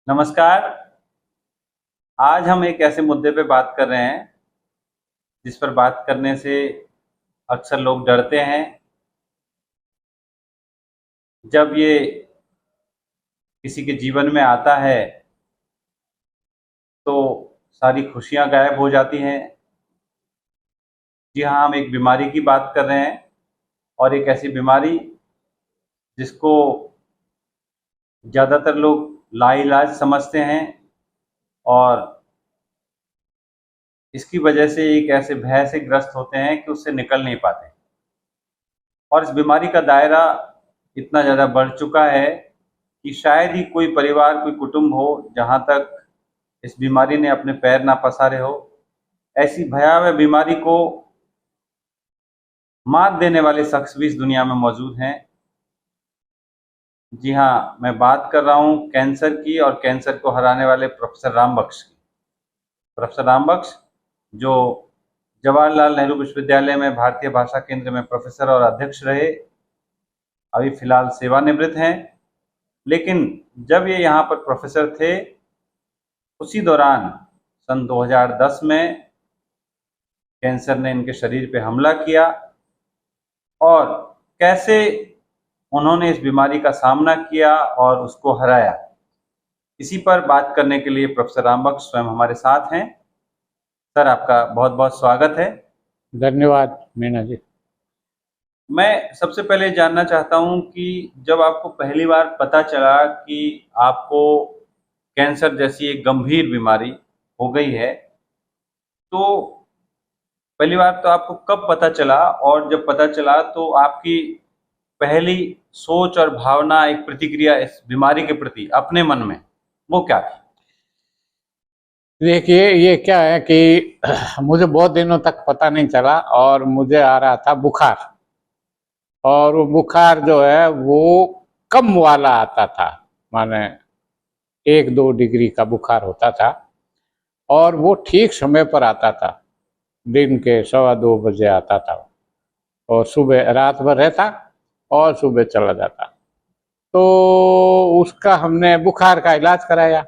नमस्कार। आज हम एक ऐसे मुद्दे पे बात कर रहे हैं जिस पर बात करने से अक्सर लोग डरते हैं। जब ये किसी के जीवन में आता है तो सारी खुशियां गायब हो जाती हैं। जी हाँ, हम एक बीमारी की बात कर रहे हैं और एक ऐसी बीमारी जिसको ज़्यादातर लोग लाइलाज समझते हैं और इसकी वजह से एक ऐसे भय से ग्रस्त होते हैं कि उससे निकल नहीं पाते। और इस बीमारी का दायरा इतना ज़्यादा बढ़ चुका है कि शायद ही कोई परिवार, कोई कुटुंब हो जहाँ तक इस बीमारी ने अपने पैर ना पसारे हो। ऐसी भयावह बीमारी को मात देने वाले शख्स भी इस दुनिया में मौजूद हैं। जी हाँ, मैं बात कर रहा हूँ कैंसर की और कैंसर को हराने वाले प्रोफेसर रामबख्श की। प्रोफेसर रामबख्श जो जवाहरलाल नेहरू विश्वविद्यालय में भारतीय भाषा केंद्र में प्रोफेसर और अध्यक्ष रहे, अभी फिलहाल सेवानिवृत्त हैं। लेकिन जब ये यहाँ पर प्रोफेसर थे, उसी दौरान सन 2010 में कैंसर ने इनके शरीर पे हमला किया और कैसे उन्होंने इस बीमारी का सामना किया और उसको हराया। इसी पर बात करने के लिए प्रोफेसर रामबख्श स्वयं हमारे साथ हैं। सर, आपका बहुत बहुत स्वागत है। धन्यवाद मीना जी। मैं सबसे पहले जानना चाहता हूं कि जब आपको पहली बार पता चला कि आपको कैंसर जैसी एक गंभीर बीमारी हो गई है, तो पहली बार तो आपको कब पता चला, और जब पता चला तो आपकी पहली सोच और भावना, एक प्रतिक्रिया इस बीमारी के प्रति अपने मन में, वो क्या थी? देखिए, ये क्या है कि मुझे बहुत दिनों तक पता नहीं चला और मुझे आ रहा था बुखार। और वो बुखार जो है वो कम वाला आता था, माने 1-2 डिग्री का बुखार होता था और वो ठीक समय पर आता था। दिन के 2:15 बजे आता था और सुबह रात भर रहता और सुबह चला जाता। तो उसका हमने बुखार का इलाज कराया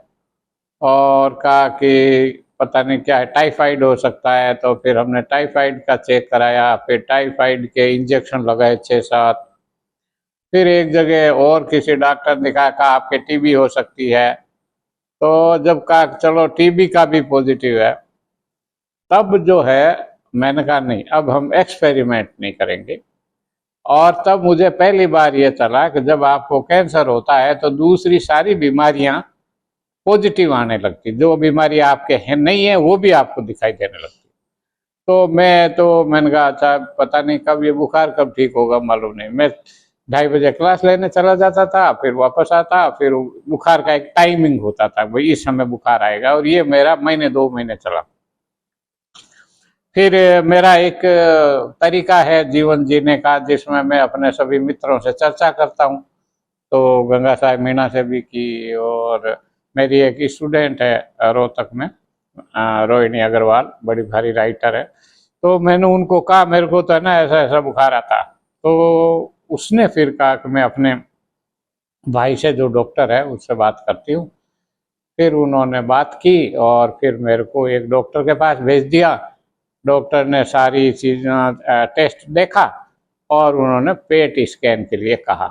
और कहा कि पता नहीं क्या है, टाइफाइड हो सकता है। तो फिर हमने टाइफाइड का चेक कराया, फिर टाइफाइड के इंजेक्शन लगाए 6-7। फिर एक जगह और किसी डॉक्टर ने कहा आपके टीबी हो सकती है। तो जब कहा चलो टीबी का भी पॉजिटिव है, तब जो है मैंने कहा नहीं, अब हम एक्सपेरिमेंट नहीं करेंगे। और तब मुझे पहली बार ये चला कि जब आपको कैंसर होता है तो दूसरी सारी बीमारियां पॉजिटिव आने लगती, जो बीमारी आपके हैं नहीं है वो भी आपको दिखाई देने लगती। तो मैंने कहा अच्छा, पता नहीं कब ये बुखार कब ठीक होगा, मालूम नहीं। मैं 2:30 बजे क्लास लेने चला जाता था, फिर वापस आता। फिर बुखार का एक टाइमिंग होता था, भाई इस समय बुखार आएगा, और ये मेरा महीने 2 महीने चला। फिर मेरा एक तरीका है जीवन जीने का, जिसमें मैं अपने सभी मित्रों से चर्चा करता हूँ। तो गंगा साहब मीणा से भी की, और मेरी एक स्टूडेंट है रोहतक में, रोहिणी अग्रवाल, बड़ी भारी राइटर है। तो मैंने उनको कहा मेरे को तो है ना ऐसा ऐसा बुखार आता। तो उसने फिर कहा कि मैं अपने भाई से जो डॉक्टर है उससे बात करती हूँ। फिर उन्होंने बात की और फिर मेरे को एक डॉक्टर के पास भेज दिया। डॉक्टर ने सारी चीज़ें टेस्ट देखा और उन्होंने पेट स्कैन के लिए कहा।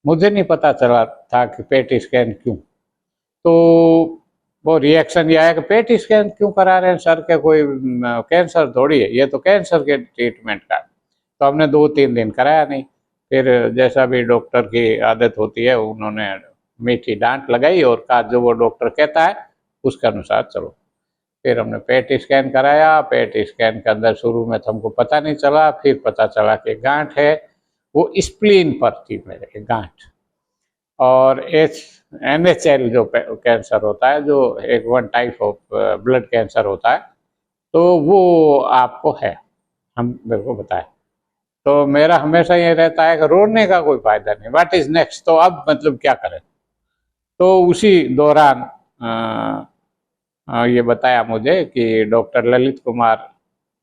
मुझे नहीं पता चला था कि पेट स्कैन क्यों। तो वो रिएक्शन ये आया कि पेट स्कैन क्यों करा रहे हैं सर, के कोई कैंसर थोड़ी है, ये तो कैंसर के ट्रीटमेंट का। तो हमने 2-3 दिन कराया नहीं। फिर जैसा भी डॉक्टर की आदत होती है, उन्होंने मीठी डांट लगाई और कहा जो वो डॉक्टर कहता है उसके अनुसार चलो। फिर हमने पेट स्कैन कराया। पेट स्कैन के अंदर शुरू में तो हमको पता नहीं चला, फिर पता चला कि गांठ है, वो स्प्लीन पर थी मेरे गांठ। और NHL जो कैंसर होता है, जो एक one type of blood cancer होता है, तो वो आपको है, हम मेरे को बताया। तो मेरा हमेशा ये रहता है कि रोने का कोई फायदा नहीं, व्हाट इज नेक्स्ट, तो अब मतलब क्या करें। तो उसी दौरान ये बताया मुझे कि डॉक्टर ललित कुमार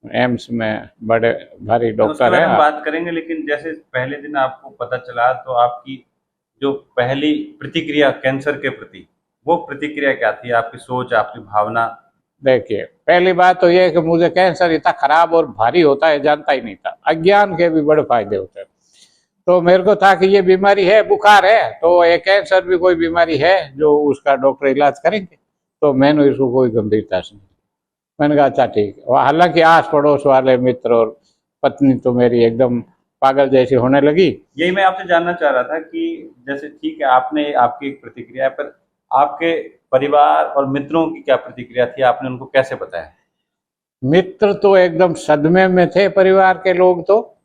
एम्स में बड़े भारी उसके डॉक्टर बारे है। में बात करेंगे, लेकिन जैसे पहले दिन आपको पता चला तो आपकी जो पहली प्रतिक्रिया कैंसर के प्रति वो प्रतिक्रिया क्या थी, आपकी सोच, आपकी भावना? देखिए, पहली बात तो ये है कि मुझे कैंसर इतना खराब और भारी होता है जानता ही नहीं था। अज्ञान के भी बड़े फायदे होते हैं। तो मेरे को था कि ये बीमारी है, बुखार है, तो ये कैंसर भी कोई बीमारी है जो उसका डॉक्टर इलाज करेंगे। तो मैंने इसको कोई गंभीरता से नहीं, मैंने कहा अच्छा ठीक है। हालांकि आस पड़ोस वाले मित्र और पत्नी तो मेरी एकदम पागल जैसी होने लगी। यही मैं आपसे जानना चाह रहा था कि जैसे ठीक है, आपने आपकी एक प्रतिक्रिया है, पर आपके परिवार और मित्रों की क्या प्रतिक्रिया थी, आपने उनको कैसे बताया? मित्र तो एकदम सदमे में थे, परिवार के लोग तो,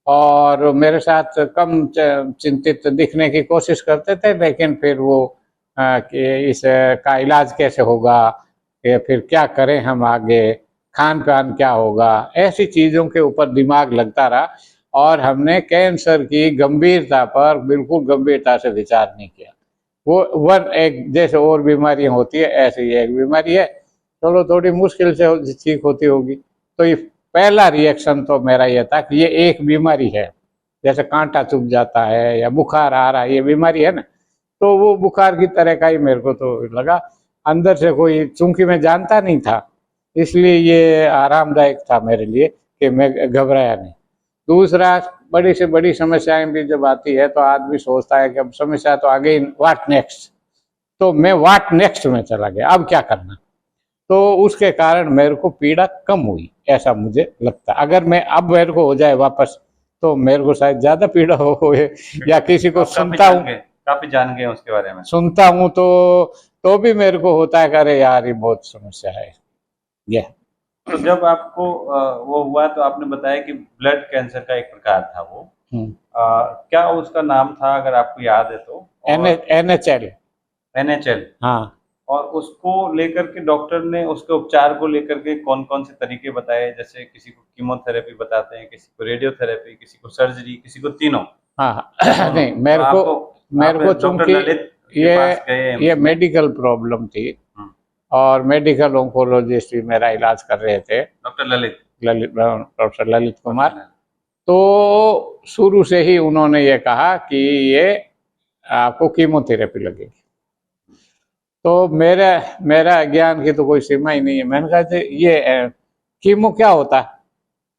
और मेरे साथ कम चिंतित दिखने की कोशिश करते थे। लेकिन फिर वो कि इस का इलाज कैसे होगा, या फिर क्या करें हम आगे, खान पान क्या होगा, ऐसी चीज़ों के ऊपर दिमाग लगता रहा। और हमने कैंसर की गंभीरता पर बिल्कुल गंभीरता से विचार नहीं किया। वो वन एक जैसे और बीमारियां होती है ऐसे ही एक बीमारी है, चलो थोड़ी मुश्किल से ठीक होती होगी। तो ये पहला रिएक्शन तो मेरा ये था कि ये एक बीमारी है, जैसे कांटा चुभ जाता है या बुखार आ रहा है, ये बीमारी है ना। तो वो बुखार की तरह का ही मेरे को तो लगा अंदर से कोई, चूंकि मैं जानता नहीं था, इसलिए ये आरामदायक था मेरे लिए कि मैं घबराया नहीं। दूसरा, बड़ी से बड़ी समस्याएं भी जब आती है तो आदमी सोचता है कि अब समस्या तो आ गई, व्हाट नेक्स्ट। तो मैं व्हाट नेक्स्ट में चला गया, अब क्या करना। तो उसके कारण मेरे को पीड़ा कम हुई, ऐसा मुझे लगता। अगर मैं अब मेरे को हो जाए वापस तो मेरे को शायद ज्यादा पीड़ा हो या किसी को सुनता हूँ, काफी जान गए उसके बारे में, सुनता हूँ तो भी मेरे को होता है कि अरे यार ये बहुत समस्या है ये। तो जब आपको वो हुआ तो आपने बताया कि ब्लड कैंसर का एक प्रकार था वो, क्या उसका नाम था अगर आपको याद है तो? NHL। NHL। हाँ। और उसको लेकर के डॉक्टर ने उसके उपचार को लेकर के कौन कौन से तरीके बताए? जैसे किसी को कीमोथेरेपी बताते हैं, किसी को रेडियोथेरेपी, किसी को सर्जरी, किसी को तीनों। हाँ नहीं, मेरे को चूंकि ये मेडिकल प्रॉब्लम थी और मेडिकल ऑन्कोलॉजिस्ट भी मेरा इलाज कर रहे थे, प्रोफेसर ललित कुमार। तो शुरू से ही उन्होंने ये कहा कि ये आपको कीमोथेरेपी लगेगी। तो मेरा ज्ञान की तो कोई सीमा ही नहीं है। मैंने कहा ये कीमो क्या होता है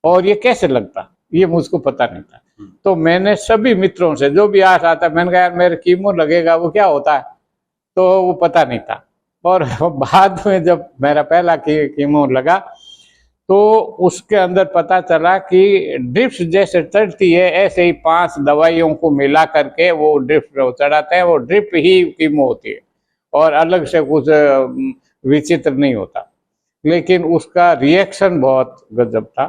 और ये कैसे लगता, ये मुझको पता नहीं था। तो मैंने सभी मित्रों से जो भी आस आता, मैंने कहा यार मेरे कीमो लगेगा, वो क्या होता है, तो वो पता नहीं था। और बाद में जब मेरा पहला कीमो लगा तो उसके अंदर पता चला कि ड्रिप्स जैसे चढ़ती है ऐसे ही 5 दवाइयों को मिला करके वो ड्रिप चढ़ाते हैं, वो ड्रिप ही कीमो होती है और अलग से कुछ विचित्र नहीं होता। लेकिन उसका रिएक्शन बहुत गजब था।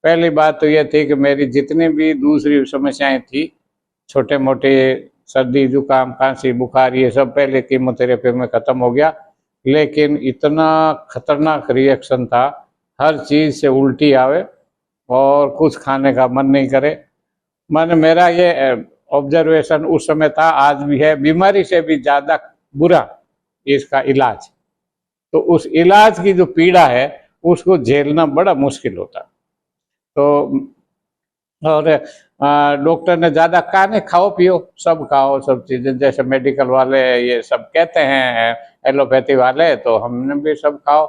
पहली बात तो यह थी कि मेरी जितनी भी दूसरी समस्याएं थी, छोटे मोटे सर्दी जुकाम खांसी बुखार, ये सब पहले कीमोथेरेपी में खत्म हो गया। लेकिन इतना खतरनाक रिएक्शन था, हर चीज से उल्टी आवे और कुछ खाने का मन नहीं करे। मेरा ये ऑब्जर्वेशन उस समय था, आज भी है, बीमारी से भी ज्यादा बुरा इसका इलाज। तो उस इलाज की जो पीड़ा है उसको झेलना बड़ा मुश्किल होता। तो और डॉक्टर ने ज्यादा कहा नहीं खाओ पियो, सब खाओ सब चीजें, जैसे मेडिकल वाले ये सब कहते हैं, एलोपैथी वाले, तो हमने भी सब खाओ।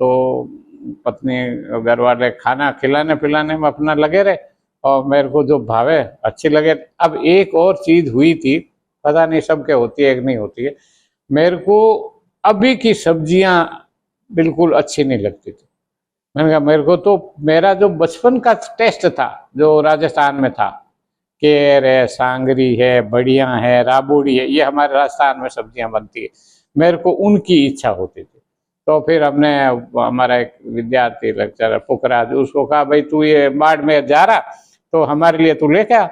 तो पत्नी घर वाले खाना खिलाने पिलाने में अपना लगे रहे और मेरे को जो भावे अच्छी लगे। अब एक और चीज हुई थी, पता नहीं सबके होती है कि नहीं होती है, मेरे को अभी की सब्जियां बिल्कुल अच्छी नहीं लगती थी। मैंने कहा मेरे को तो मेरा जो बचपन का टेस्ट था जो राजस्थान में था, केर है, सांगरी है, बढ़िया है, राबूड़ी है, ये हमारे राजस्थान में सब्जियां बनती है, मेरे को उनकी इच्छा होती थी। तो फिर हमने, हमारा एक विद्यार्थी लेक्चरर पुखराज, उसको कहा भाई तू ये बाड़मेर जा रहा तो हमारे लिए तू लेके आ।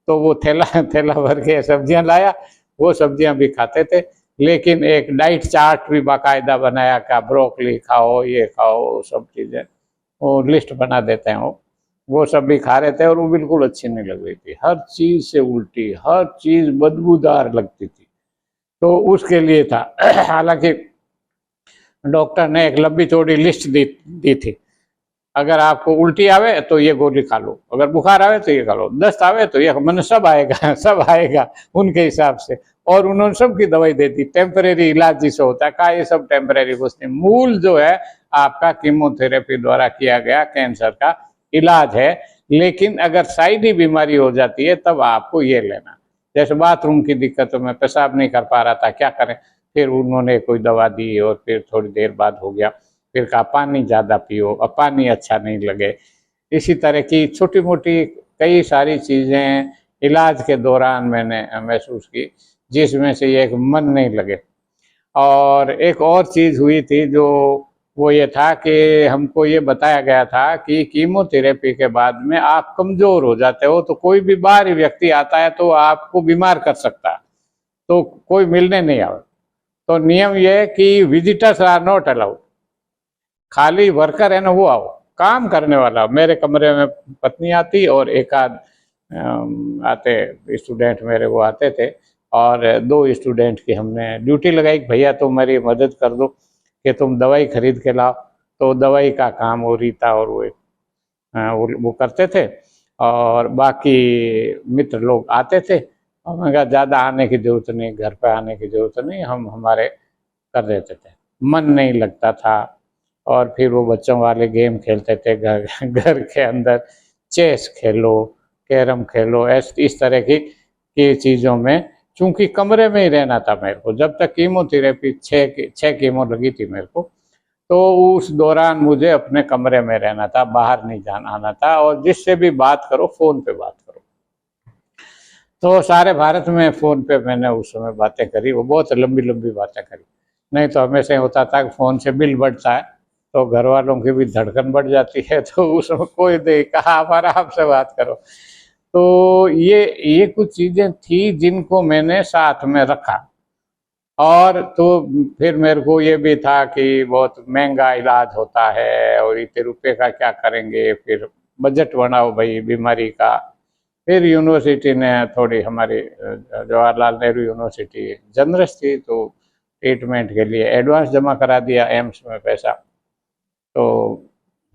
तो वो थैला भर के सब्जियां लाया, वो सब्जियां भी खाते थे। लेकिन एक डाइट चार्ट भी बाकायदा बनाया, क्या ब्रोकली खाओ, ये खाओ, सब चीजें वो लिस्ट बना देते हैं, वो सब भी खा रहे थे और वो बिल्कुल अच्छी नहीं लग रही थी, हर चीज से उल्टी, हर चीज बदबूदार लगती थी। तो उसके लिए था हालांकि डॉक्टर ने एक लंबी चौड़ी लिस्ट दी थी अगर आपको उल्टी आवे तो ये गोली खा लो, अगर बुखार आवे तो ये खा लो, दस्त आवे तो ये, मैंने सब आएगा सब आएगा उनके हिसाब से। और उन्होंने सबकी दवाई दे दी, टेम्परेरी इलाज जिसे होता है, कहा ये सब टेम्परेरी कुछ नहीं, मूल जो है आपका कीमोथेरेपी द्वारा किया गया कैंसर का इलाज है। लेकिन अगर साइडी बीमारी हो जाती है तब आपको ये लेना, जैसे बाथरूम की दिक्कत, मैं पेशाब नहीं कर पा रहा था, क्या करें, फिर उन्होंने कोई दवा दी और फिर थोड़ी देर बाद हो गया, फिर कहा पानी ज़्यादा पियो, अब पानी अच्छा नहीं लगे। इसी तरह की छोटी मोटी कई सारी चीज़ें इलाज के दौरान मैंने महसूस की, जिसमें से एक मन नहीं लगे। और एक और चीज़ हुई थी जो वो ये था कि हमको ये बताया गया था कि कीमोथेरेपी के बाद में आप कमज़ोर हो जाते हो, तो कोई भी बाहरी व्यक्ति आता है तो आपको बीमार कर सकता है, तो कोई मिलने नहीं आवे। तो नियम ये है कि विजिटर्स आर नॉट अलाउड, खाली वर्कर है ना वो आओ, काम करने वाला। मेरे कमरे में पत्नी आती और एक आध आते स्टूडेंट मेरे वो आते थे, और 2 स्टूडेंट की हमने ड्यूटी लगाई, भैया तुम मेरी मदद कर दो कि तुम दवाई खरीद के लाओ। तो दवाई का काम वो रीता और वो करते थे, और बाकी मित्र लोग आते थे। और मैं कहा ज़्यादा आने की ज़रूरत नहीं, घर पे आने की ज़रूरत नहीं, हम हमारे कर देते थे, मन नहीं लगता था। और फिर वो बच्चों वाले गेम खेलते थे घर के अंदर, चेस खेलो, कैरम खेलो, इस तरह की चीज़ों में, चूंकि कमरे में ही रहना था मेरे को, जब तक कीमोथेरेपी 6 कीमो लगी थी मेरे को, तो उस दौरान मुझे अपने कमरे में रहना था, बाहर नहीं जाना आना था, और जिससे भी बात करो फ़ोन पे बात करो। तो सारे भारत में फ़ोन पे मैंने उस समय बातें करी, वो बहुत लंबी लंबी बातें करी। नहीं तो हमेशा होता था कि फ़ोन से बिल बढ़ता है तो घर वालों की भी धड़कन बढ़ जाती है, तो उसमें कोई नहीं, कहा आप आराम से बात करो। तो ये कुछ चीज़ें थी जिनको मैंने साथ में रखा। और तो फिर मेरे को ये भी था कि बहुत महंगा इलाज होता है और इतने रुपये का क्या करेंगे, फिर बजट बनाओ भाई बीमारी का। फिर यूनिवर्सिटी ने थोड़ी, हमारी जवाहरलाल नेहरू यूनिवर्सिटी जनरस थी, तो ट्रीटमेंट के लिए एडवांस जमा करा दिया एम्स में पैसा। तो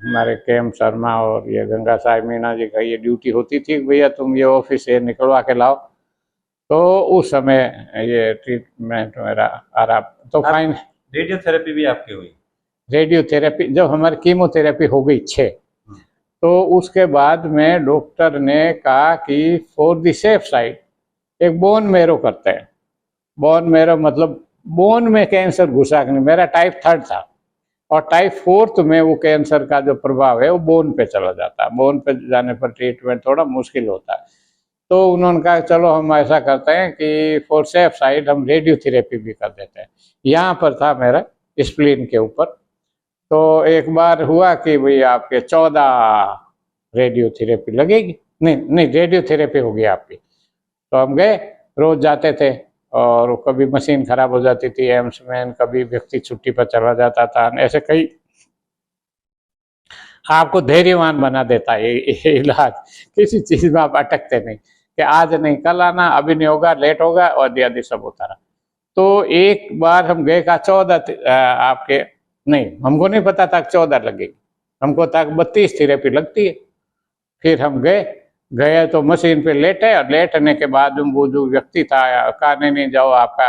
हमारे के.एम. शर्मा और ये गंगा साहब मीणा जी का ये ड्यूटी होती थी, भैया तुम ये ऑफिस से निकलवा के लाओ। तो उस समय ये ट्रीटमेंट मेरा आराम। तो फाइन, रेडियोथेरेपी भी आपकी हुई? रेडियोथेरेपी जब हमारी कीमोथेरेपी हो गई 6, तो उसके बाद में डॉक्टर ने कहा कि फॉर द सेफ साइड एक बोन मैरो करते हैं। बोन मैरो मतलब बोन में कैंसर घुसा नहीं, मेरा टाइप 3 था, और टाइप 4 में वो कैंसर का जो प्रभाव है वो बोन पे चला जाता है। बोन पे जाने पर ट्रीटमेंट थोड़ा मुश्किल होता है। तो उन्होंने कहा चलो हम ऐसा करते हैं कि फॉर सेफ साइड हम रेडियोथेरेपी भी कर देते हैं। यहाँ पर था मेरा स्प्लीन के ऊपर। तो एक बार हुआ कि भाई आपके 14 रेडियोथेरेपी लगेगी, नहीं रेडियोथेरेपी होगी आपकी। तो हम गए, रोज जाते थे, और कभी मशीन खराब हो जाती थी एम्स में, कभी व्यक्ति छुट्टी पर चला जाता था, ऐसे कई। आपको धैर्यवान बना देता है ये इलाज, किसी चीज में आप अटकते नहीं कि आज नहीं कल आना, अभी नहीं होगा, लेट होगा, और आदि सब होता रहा। तो एक बार हम गए, का 14 आपके, नहीं हमको नहीं पता था 14 लगेगी, हमको था 32 थेरेपी लगती है। फिर हम गए तो मशीन पे लेटे, और लेटने के बाद वो जो व्यक्ति था कहा नहीं जाओ आपका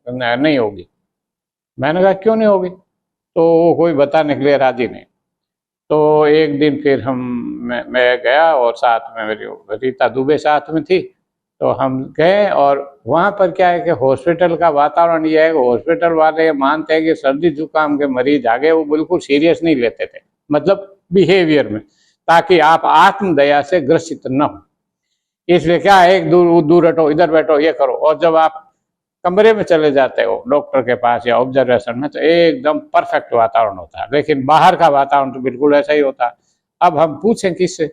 नहीं होगी। मैंने कहा क्यों नहीं होगी, तो वो कोई बताने के लिए राजी नहीं। तो एक दिन फिर मैं गया, और साथ में मेरी रीता दुबे साथ में थी। तो हम गए, और वहाँ पर क्या है कि हॉस्पिटल का वातावरण ये है कि हॉस्पिटल वाले मानते हैं कि सर्दी जुकाम के मरीज आ गए, वो बिल्कुल सीरियस नहीं लेते थे, मतलब बिहेवियर में, ताकि आप आत्मदया से ग्रसित न हो। इसलिए क्या है, एक दूर हटो, इधर बैठो, ये करो। और जब आप कमरे में चले जाते हो डॉक्टर के पास या ऑब्जर्वेशन में, तो एकदम परफेक्ट वातावरण होता है। लेकिन बाहर का वातावरण तो बिल्कुल ऐसा ही होता है। अब हम पूछें किससे,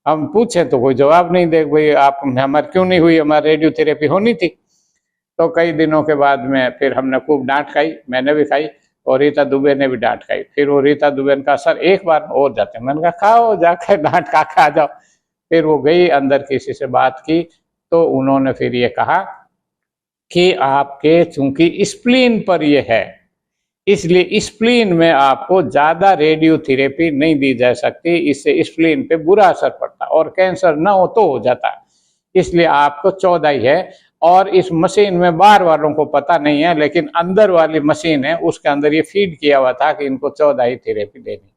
हम पूछें तो कोई जवाब नहीं दे, भाई आप हमारी क्यों नहीं हुई, हमारी रेडियोथेरेपी होनी थी। तो कई दिनों के बाद में फिर हमने खूब डांट खाई, मैंने भी खाई, और रीता दुबे ने भी डांट खाई। फिर वो रीता दुबे ने कहा सर एक बार और जाते हैं। मैंने कहा खाओ, जाकर डांट खा के आ जाओ। फिर वो गई अंदर, किसी से बात की, तो उन्होंने फिर ये कहा कि आपके चूंकि स्प्लीन पर ये है, इसलिए स्प्लीन में आपको ज़्यादा रेडियोथेरेपी नहीं दी जा सकती, इससे स्प्लीन पे बुरा असर पड़ता और कैंसर ना हो तो हो जाता है। इसलिए आपको 14 ही है। और इस मशीन में बाहर वालों को पता नहीं है, लेकिन अंदर वाली मशीन है उसके अंदर ये फीड किया हुआ था कि इनको 14 ही थेरेपी देनी।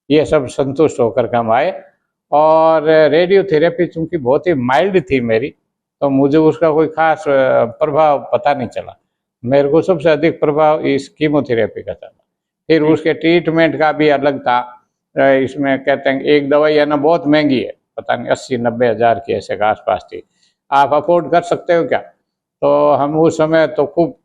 ये सब संतुष्ट होकर के हम आए। और रेडियोथेरेपी चूंकि बहुत ही माइल्ड थी मेरी, तो मुझे उसका कोई खास प्रभाव पता नहीं चला। मेरे को सबसे अधिक प्रभाव इस कीमोथेरेपी का चला। फिर उसके ट्रीटमेंट का भी अलग था। इसमें कहते हैं एक दवाई है ना बहुत महंगी है, पता नहीं 80-90 हज़ार की ऐसे के आसपास थी। आप अफोर्ड कर सकते हो क्या? तो हम उस समय तो खूब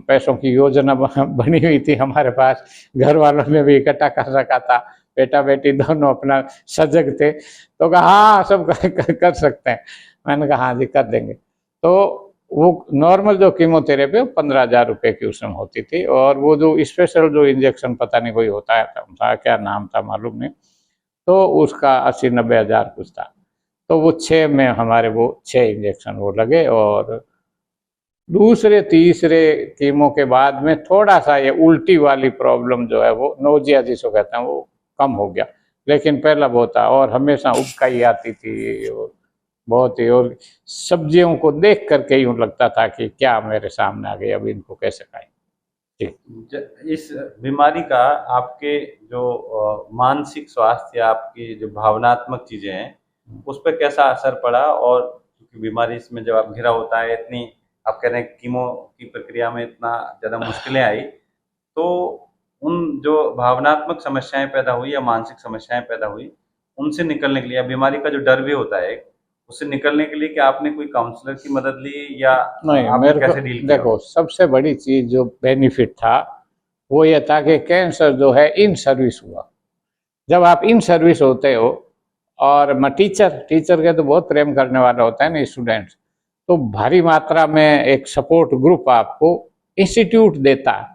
पैसों की योजना बनी हुई थी हमारे पास, घर वालों ने भी इकट्ठा कर रखा था, बेटा बेटी दोनों अपना सजग थे। तो कहा हाँ सब कर सकते हैं। मैंने कहा हाँ जी कर देंगे। तो वो नॉर्मल जो कीमोथेरेपी 15,000 रुपये की उस समय होती थी, और वो जो स्पेशल जो इंजेक्शन पता नहीं कोई होता है क्या नाम था मालूम नहीं, तो उसका 80-90 हज़ार कुछ था। तो वो 6 में हमारे वो 6 इंजेक्शन वो लगे, और दूसरे तीसरे कीमो के बाद में थोड़ा सा ये उल्टी वाली प्रॉब्लम जो है वो नोजिया जिसको कहते हैं वो कम हो गया, लेकिन पहला बहुत था और हमेशा उबकाई आती थी और बहुत ही, और सब्जियों को देख करके यूँ लगता था कि क्या मेरे सामने आ गई, अब इनको कैसे खाएं। इस बीमारी का आपके जो मानसिक स्वास्थ्य या आपकी जो भावनात्मक चीजें हैं उस पर कैसा असर पड़ा? और क्योंकि बीमारी इसमें जब आप घिरा होता है, इतनी आप कह रहे हैं कीमो की प्रक्रिया में इतना ज़्यादा मुश्किलें आई, तो उन जो भावनात्मक समस्याएं पैदा हुई या मानसिक समस्याएं पैदा हुई, उनसे निकलने के लिए, या बीमारी का जो डर भी होता है उससे निकलने के लिए, क्या आपने कोई काउंसलर की मदद ली या नहीं, आपने मेरे कैसे को डील किया? देखो सबसे बड़ी चीज जो बेनिफिट था वो ये था कि कैंसर जो है इन सर्विस हुआ। जब आप इन सर्विस होते हो, और मैं टीचर के तो बहुत प्रेम करने वाला होता है ना स्टूडेंट्स, तो भारी मात्रा में एक सपोर्ट ग्रुप आपको इंस्टीट्यूट देता है,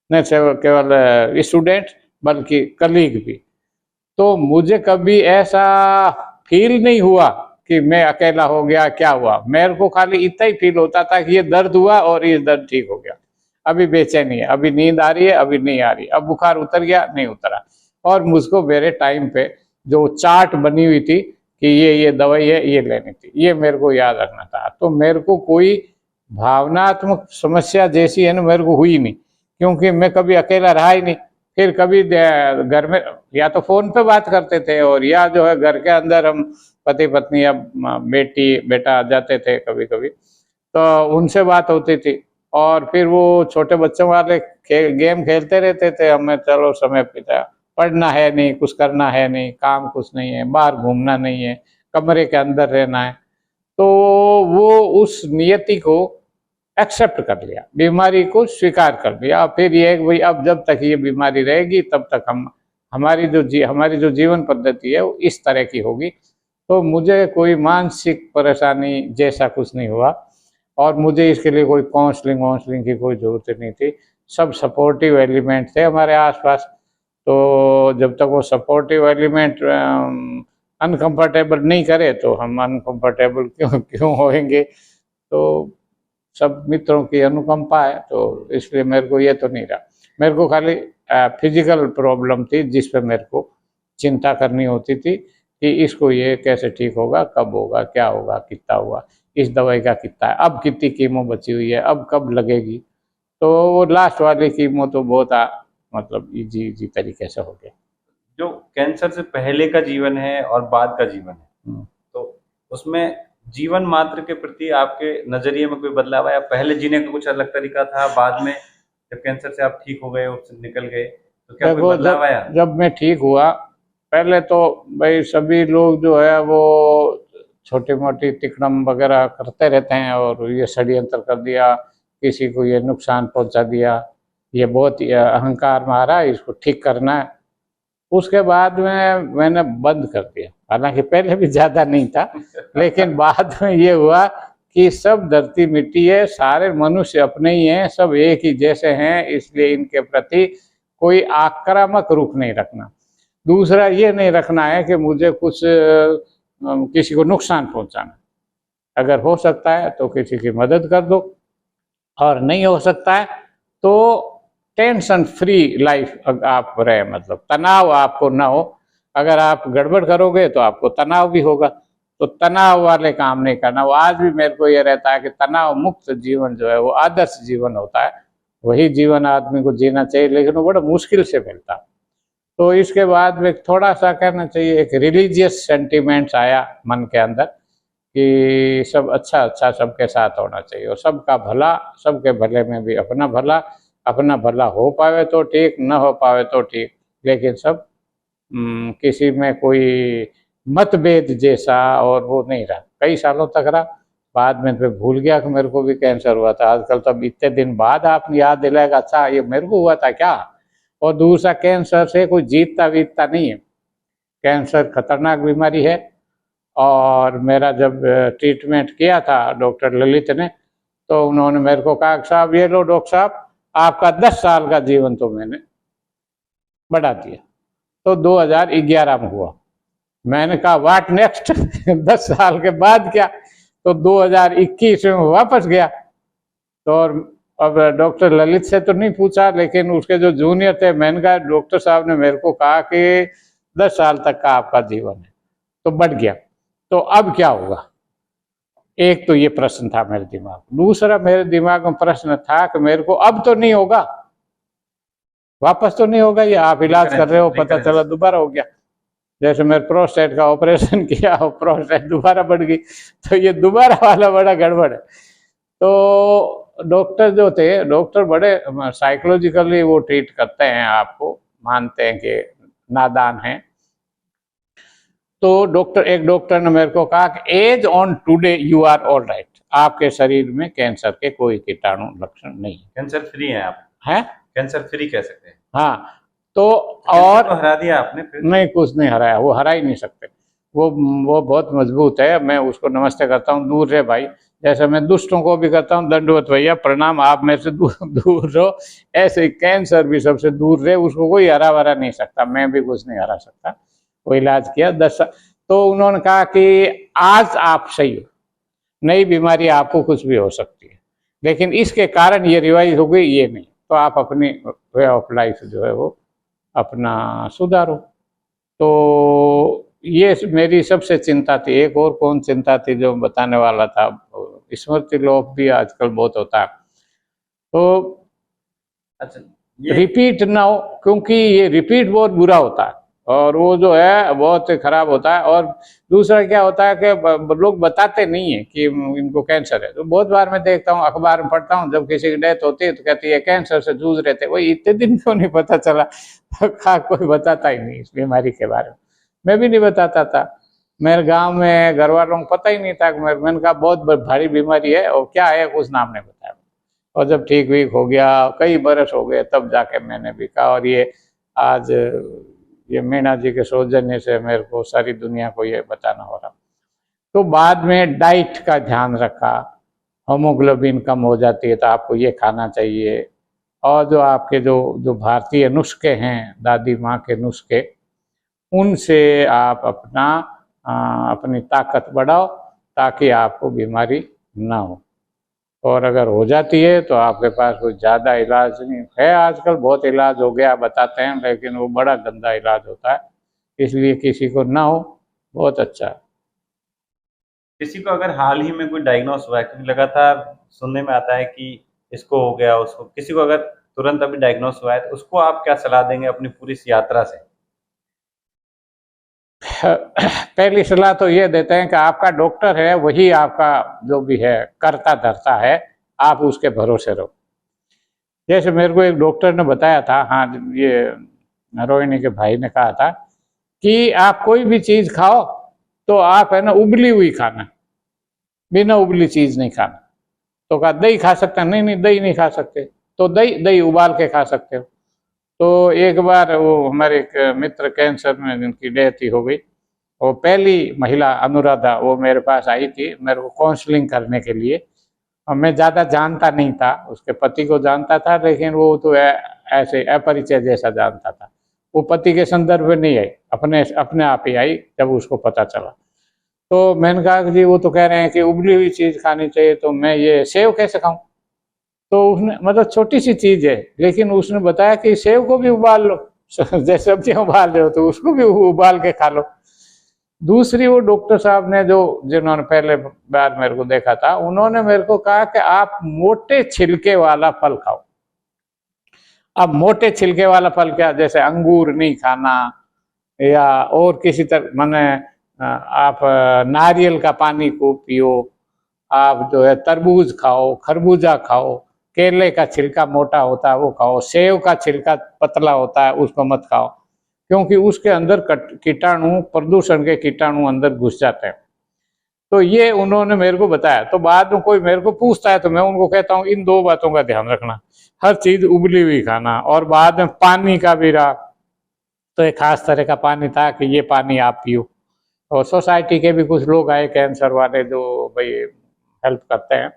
न केवल स्टूडेंट बल्कि कलीग भी। तो मुझे कभी ऐसा फील नहीं हुआ कि मैं अकेला हो गया, क्या हुआ। मेरे को खाली इतना ही फील होता था कि ये दर्द हुआ और ये दर्द ठीक हो गया, अभी बेचैनी है, अभी नींद आ रही है, अभी नहीं आ रही, अब बुखार उतर गया, नहीं उतरा। और मुझको मेरे टाइम पे जो चार्ट बनी हुई थी कि ये दवाई है ये लेनी थी, ये मेरे को याद रखना था। तो मेरे को कोई भावनात्मक समस्या जैसी है ना मेरे को हुई नहीं, क्योंकि मैं कभी अकेला रहा ही नहीं। फिर कभी घर में या तो फोन पे बात करते थे, और या जो है घर के अंदर हम पति पत्नी या बेटी बेटा आ जाते थे कभी कभी, तो उनसे बात होती थी। और फिर वो छोटे बच्चों वाले गेम खेलते रहते थे, हमें चलो समय पिता, पढ़ना है नहीं, कुछ करना है नहीं, काम कुछ नहीं है, बाहर घूमना नहीं है, कमरे के अंदर रहना है। तो वो उस नियति को एक्सेप्ट कर लिया, बीमारी को स्वीकार कर लिया। फिर ये भाई अब जब तक ये बीमारी रहेगी तब तक हमारी जो जीवन पद्धति है वो इस तरह की होगी। तो मुझे कोई मानसिक परेशानी जैसा कुछ नहीं हुआ, और मुझे इसके लिए कोई काउंसलिंग की कोई जरूरत नहीं थी। सब सपोर्टिव एलिमेंट थे हमारे आसपास। तो जब तक वो सपोर्टिव एलिमेंट अनकंफर्टेबल नहीं करे तो हम अनकंफर्टेबल क्यों होंगे। तो सब मित्रों की अनुकंपा है, तो इसलिए मेरे को ये तो नहीं रहा। मेरे को खाली फिजिकल प्रॉब्लम थी जिस पे मेरे को चिंता करनी होती थी कि इसको ये कैसे ठीक होगा, कब होगा, क्या होगा, कितना हुआ, इस दवाई का कितना है, अब कितनी कीमो बची हुई है, अब कब लगेगी। तो वो लास्ट वाली कीमो तो बहुत मतलब इजी तरीके से हो गया। जो कैंसर से पहले का जीवन है और बाद का जीवन है, तो उसमें जीवन मात्र के प्रति आपके नजरिए में कोई बदलाव आया? पहले जीने का कुछ अलग तरीका था, बाद में जब कैंसर से आप ठीक हो गए, उससे निकल गए, तो क्या कोई बदलाव आया? जब मैं ठीक हुआ, पहले तो भाई सभी लोग जो है वो छोटी मोटी तिकड़म वगैरह करते रहते हैं, और ये षड्यंत्र कर दिया, किसी को ये नुकसान पहुंचा दिया, ये बहुत अहंकार मारा, इसको ठीक करना है। उसके बाद में मैंने बंद कर दिया, हालांकि पहले भी ज्यादा नहीं था, लेकिन बाद में ये हुआ कि सब धरती मिट्टी है, सारे मनुष्य अपने ही हैं, सब एक ही जैसे हैं, इसलिए इनके प्रति कोई आक्रामक रुख नहीं रखना। दूसरा ये नहीं रखना है कि मुझे कुछ किसी को नुकसान पहुंचाना। अगर हो सकता है तो किसी की मदद कर दो, और नहीं हो सकता है तो टेंशन फ्री लाइफ आप रहे, मतलब तनाव आपको ना हो। अगर आप गड़बड़ करोगे तो आपको तनाव भी होगा, तो तनाव वाले काम नहीं करना। वो आज भी मेरे को ये रहता है कि तनाव मुक्त जीवन जो है वो आदर्श जीवन होता है, वही जीवन आदमी को जीना चाहिए, लेकिन वो बड़ा मुश्किल से मिलता। तो इसके बाद में थोड़ा सा कहना चाहिए, एक रिलीजियस सेंटिमेंट्स आया मन के अंदर कि सब अच्छा अच्छा सबके साथ होना चाहिए, और सबका भला, सबके भले में भी अपना भला हो पावे तो ठीक, न हो पावे तो ठीक, लेकिन सब किसी में कोई मतभेद जैसा और वो नहीं रहा, कई सालों तक रहा। बाद में मैं भूल गया कि मेरे को भी कैंसर हुआ था। आजकल तब इतने दिन बाद आपने याद दिलाएगा, अच्छा ये मेरे को हुआ था क्या। और दूसरा, कैंसर से कोई जीतता वीतता नहीं है, कैंसर खतरनाक बीमारी है। और मेरा जब ट्रीटमेंट किया था डॉक्टर ललित ने, तो उन्होंने मेरे को कहा, साहब ये लो डॉक्टर साहब, आपका 10 साल का जीवन तो मैंने बढ़ा दिया। तो 2011 में हुआ। मैंने कहा व्हाट नेक्स्ट 10 साल के बाद क्या। तो 2021 में वापस गया। तो और अब डॉक्टर ललित से तो नहीं पूछा, लेकिन उसके जो जूनियर थे, मैंने कहा डॉक्टर साहब ने मेरे को कहा कि 10 साल तक का आपका जीवन है, तो बढ़ गया, तो अब क्या होगा। एक तो ये प्रश्न था मेरे दिमाग में। दूसरा मेरे दिमाग में प्रश्न था कि मेरे को अब तो नहीं होगा, वापस तो नहीं होगा, ये आप इलाज कर रहे हो, पता चला दोबारा हो गया। जैसे मेरे प्रोस्टेट का ऑपरेशन किया और प्रोस्टेट दोबारा बढ़ गई, तो ये दोबारा वाला बड़ा गड़बड़ है। तो डॉक्टर जो थे, डॉक्टर बड़े साइकोलॉजिकली वो ट्रीट करते हैं, आपको मानते हैं कि नादान हैं। तो एक डॉक्टर ने मेरे को कहा कि as on today you are all right, आपके शरीर में कैंसर के कोई कीटाणु लक्षण नहीं है, कैंसर फ्री हैं आप, हैं कैंसर फ्री कह सकते हैं। हाँ, तो और तो हरा दिया आपने फिर? नहीं, कुछ नहीं हराया, वो हरा ही नहीं सकते, वो बहुत मजबूत है। मैं उसको नमस्ते करता हूँ, दूर रहे भाई, जैसे मैं दुष्टों को भी करता हूँ दंडवत भैया प्रणाम, आप मेरे से दूर रहो, ऐसे कैंसर भी सबसे दूर रहे, उसको कोई हरा वरा नहीं सकता, मैं भी कुछ नहीं हरा सकता। वो इलाज किया 10 साल। तो उन्होंने कहा कि आज आप सही हो, नई बीमारी आपको कुछ भी हो सकती है, लेकिन इसके कारण ये रिवाइज हो गई, ये नहीं, तो आप अपनी वे ऑफ लाइफ जो है वो अपना सुधारो। तो ये मेरी सबसे चिंता थी। एक और कौन चिंता थी जो बताने वाला था, स्मृति लोप भी आजकल बहुत होता है, तो अच्छा रिपीट ना हो, क्योंकि ये रिपीट बहुत बुरा होता है और वो जो है बहुत खराब होता है। और दूसरा क्या होता है कि लोग बताते नहीं है कि इनको कैंसर है। तो बहुत बार मैं देखता हूँ, अखबार में पढ़ता हूँ, जब किसी की डेथ होती है तो कहती है कैंसर से जूझ रहे थे, वही इतने दिन क्यों नहीं पता चला। कोई बताता ही नहीं इस बीमारी के बारे में, मैं भी नहीं बताता था। मेरे गांव में घर वालों को पता ही नहीं था। मैंने कहा बहुत भारी बीमारी है, और क्या है कुछ नाम नहीं बताया। और जब ठीक वीक हो गया, कई बरस हो गए, तब जाके मैंने भी कहा। और ये आज ये मीणा जी के सौजन्य से मेरे को सारी दुनिया को ये बताना हो रहा। तो बाद में डाइट का ध्यान रखा, होमोग्लोबिन कम हो जाती है तो आपको ये खाना चाहिए। और जो आपके जो भारतीय नुस्खे हैं, दादी माँ के नुस्खे, उनसे आप अपनी ताकत बढ़ाओ ताकि आपको बीमारी ना हो। और अगर हो जाती है तो आपके पास कोई ज़्यादा इलाज नहीं है। आजकल बहुत इलाज हो गया बताते हैं, लेकिन वो बड़ा गंदा इलाज होता है, इसलिए किसी को ना हो बहुत अच्छा है। किसी को अगर हाल ही में कोई डायग्नोस हुआ है, क्योंकि लगातार सुनने में आता है कि इसको हो गया उसको, किसी को अगर तुरंत अभी डायग्नोस हुआ है तो उसको आप क्या सलाह देंगे अपनी पूरी इस यात्रा से? पहली सलाह तो ये देते हैं कि आपका डॉक्टर है वही आपका जो भी है करता धरता है, आप उसके भरोसे रहो। जैसे मेरे को एक डॉक्टर ने बताया था, हाँ ये रोहिणी के भाई ने कहा था कि आप कोई भी चीज खाओ तो आप है ना उबली हुई खाना, बिना उबली चीज नहीं खाना। तो कहा दही खा सकते हैं? नहीं दही नहीं खा सकते। तो दही उबाल के खा सकते हो। तो एक बार वो हमारे एक मित्र कैंसर में जिनकी डेथ ही हो गई, वो पहली महिला अनुराधा, वो मेरे पास आई थी मेरे को काउंसलिंग करने के लिए। और मैं ज़्यादा जानता नहीं था, उसके पति को जानता था, लेकिन वो तो ऐसे अपरिचय जैसा जानता था। वो पति के संदर्भ में नहीं आई, अपने आप ही आई जब उसको पता चला। तो मैंने कहा कि जी वो तो कह रहे हैं कि उबली हुई चीज़ खानी चाहिए, तो मैं ये सेव कैसे खाऊं? तो उसने मतलब छोटी सी चीज है, लेकिन उसने बताया कि सेव को भी उबाल लो, जैसे सब्जियां उबाल रहे हो तो उसको भी उबाल के खा लो। दूसरी, वो डॉक्टर साहब ने जिन्होंने पहले बार मेरे को देखा था, उन्होंने मेरे को कहा कि आप मोटे छिलके वाला फल खाओ। अब मोटे छिलके वाला फल क्या, जैसे अंगूर नहीं खाना, या और किसी तरह माने आप नारियल का पानी को पियो, आप जो है तरबूज खाओ, खरबूजा खाओ, केले का छिलका मोटा होता है वो खाओ, सेव का छिलका पतला होता है उसको मत खाओ, क्योंकि उसके अंदर कीटाणु, प्रदूषण के कीटाणु अंदर घुस जाते हैं। तो ये उन्होंने मेरे को बताया। तो बाद में कोई मेरे को पूछता है तो मैं उनको कहता हूँ इन दो बातों का ध्यान रखना, हर चीज उबली हुई खाना, और बाद में पानी का भी रहा तो एक खास तरह का पानी था कि ये पानी आप पियो। और सोसाइटी के भी कुछ लोग आए कैंसर वाले जो भाई हेल्प करते हैं,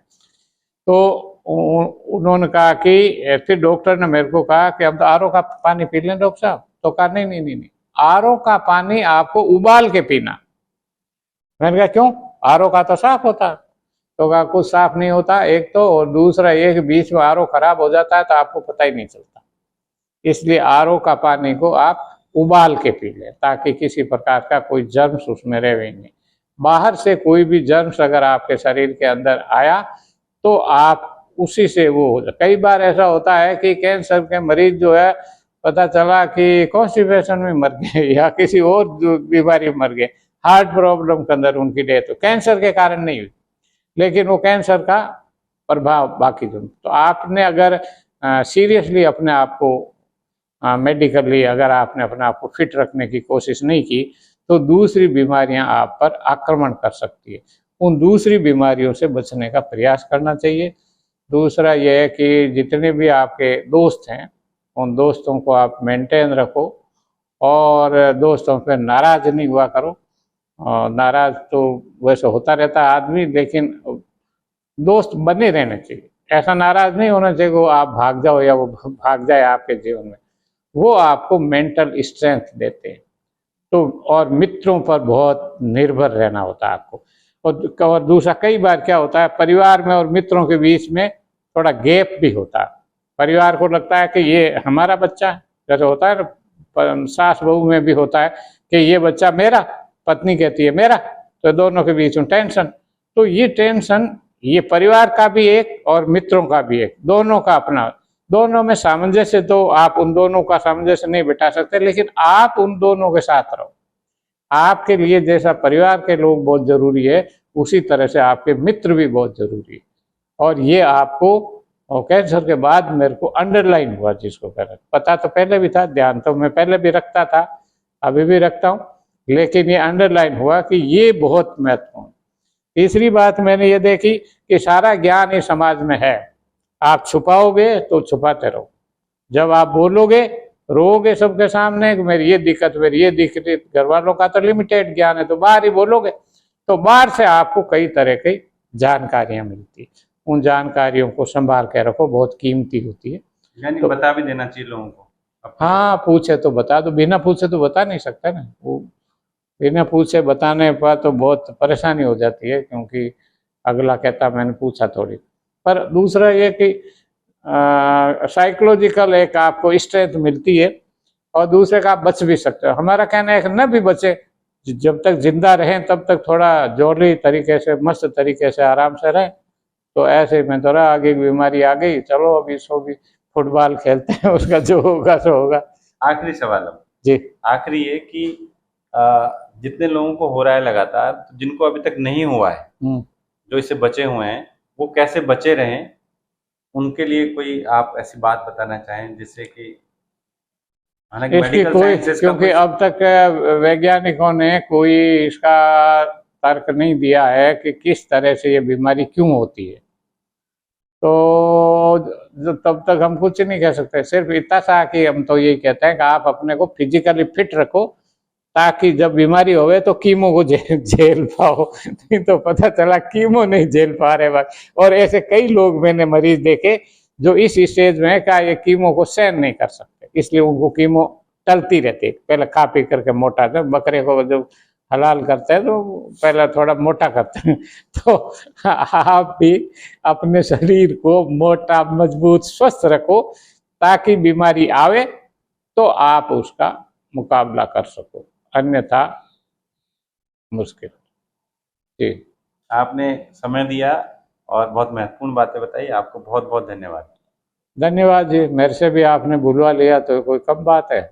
तो उन्होंने कहा कि फिर डॉक्टर ने मेरे को कहा कि अब तो आरओ का पानी पी लें डॉक्टर साहब। तो कहा नहीं नहीं नहीं नहीं, आरओ का पानी आपको उबाल के पीना। मैंने कहा क्यों, आरओ का तो साफ होता है। तो कहा कुछ साफ नहीं होता एक तो, और दूसरा ये कि बीच में आरओ खराब हो जाता है तो आपको पता ही नहीं चलता। इसलिए आरओ का पानी को आप उबाल के पी लें ताकि किसी प्रकार का कोई जर्म्स उसमें रहे नहीं। बाहर से कोई भी जर्म्स अगर आपके शरीर के अंदर आया तो आप उसी से वो हो जाए। कई बार ऐसा होता है कि कैंसर के मरीज जो है पता चला कि कॉन्स्टिपेशन में मर गए या किसी और बीमारी में मर गए, हार्ट प्रॉब्लम के अंदर उनकी डेथ हो, कैंसर के कारण नहीं हुई, लेकिन वो कैंसर का प्रभाव बाकी जो। तो आपने अगर सीरियसली अपने आप को मेडिकली अगर आपने अपने आप को फिट रखने की कोशिश नहीं की तो दूसरी बीमारियां आप पर आक्रमण कर सकती है। उन दूसरी बीमारियों से बचने का प्रयास करना चाहिए। दूसरा यह है कि जितने भी आपके दोस्त हैं उन दोस्तों को आप मेंटेन रखो, और दोस्तों पर नाराज नहीं हुआ करो। नाराज तो वैसे होता रहता है आदमी, लेकिन दोस्त बने रहने चाहिए। ऐसा नाराज नहीं होना चाहिए वो आप भाग जाओ या वो भाग जाए आपके जीवन में। वो आपको मेंटल स्ट्रेंथ देते हैं। तो और मित्रों पर बहुत निर्भर रहना होता है आपको। और दूसरा, कई बार क्या होता है परिवार में और मित्रों के बीच में थोड़ा गैप भी होता है। परिवार को लगता है कि ये हमारा बच्चा है, जैसे होता है ना सास बहू में भी होता है कि ये बच्चा मेरा, पत्नी कहती है मेरा, तो दोनों के बीच में टेंशन। तो ये टेंशन ये परिवार का भी एक और मित्रों का भी एक, दोनों का अपना, दोनों में सामंजस्य, तो आप उन दोनों का सामंजस्य नहीं बिठा सकते, लेकिन आप उन दोनों के साथ रहो। आपके लिए जैसा परिवार के लोग बहुत जरूरी है उसी तरह से आपके मित्र भी बहुत जरूरी है। और ये आपको कैंसर के बाद मेरे को अंडरलाइन हुआ, जिसको कह रहे, पता तो पहले भी था, ध्यान तो मैं पहले भी रखता था, अभी भी रखता हूँ, लेकिन ये अंडरलाइन हुआ कि ये बहुत महत्वपूर्ण। तीसरी बात मैंने ये देखी कि सारा ज्ञान इस समाज में है, आप छुपाओगे तो छुपाते रहो। जब आप बोलोगे, रोगे सबके सामने कि मेरी ये दिक्कत, घर वालों का तो लिमिटेड ज्ञान है तो बाहर ही बोलोगे, तो बाहर से आपको कई तरह की जानकारियां मिलती। उन जानकारियों को संभाल के रखो, बहुत कीमती होती है। यानी तो बता भी देना चाहिए लोगों को। हाँ, पूछे तो बता दो, बिना पूछे तो बता नहीं सकता ना। वो बिना पूछे बताने पर तो बहुत परेशानी हो जाती है, क्योंकि अगला कहता मैंने पूछा थोड़ी। पर दूसरा ये कि साइकोलॉजिकल एक आपको स्ट्रेंथ मिलती है, और दूसरे का आप बच भी सकते हो। हमारा कहना है कि न भी बचे, जब तक जिंदा रहें तब तक थोड़ा जोली तरीके से, मस्त तरीके से आराम से रहें। तो ऐसे में थोड़ा आगे बीमारी आ गई, चलो अभी सो भी फुटबॉल खेलते हैं, उसका जो होगा सो होगा। आखिरी सवाल है जी, आखिरी ये कि जितने लोगों को हो रहा है लगातार, तो जिनको अभी तक नहीं हुआ है, जो इससे बचे हुए हैं, वो कैसे बचे रहें, उनके लिए कोई आप ऐसी बात बताना चाहें जिससे कि इसकी कोई, क्योंकि अब तक वैज्ञानिकों ने कोई इसका तर्क नहीं दिया है कि किस तरह से ये बीमारी क्यों होती है, तो तब तक हम कुछ नहीं कह सकते। सिर्फ इतना सा कि हम तो यही कहते हैं कि आप अपने को फिजिकली फिट रखो, ताकि जब बीमारी होवे तो कीमो को झेल पाओ। नहीं तो पता चला कीमो नहीं झेल पा रहे बात। और ऐसे कई लोग मैंने मरीज देखे जो इस स्टेज में का ये कीमो को सहन नहीं कर सकते, इसलिए उनको कीमो टलती रहती है। पहले खा पी करके मोटा, जब बकरे को जब हलाल करते हैं तो पहले थोड़ा मोटा करते हैं। तो आप भी अपने शरीर को मोटा, मजबूत, स्वस्थ रखो ताकि बीमारी आवे तो आप उसका मुकाबला कर सको, अन्यथा मुश्किल। जी, आपने समय दिया और बहुत महत्वपूर्ण बातें बताई। आपको बहुत बहुत धन्यवाद। धन्यवाद जी। मेरे से भी आपने बुलवा लिया तो कोई कम बात है।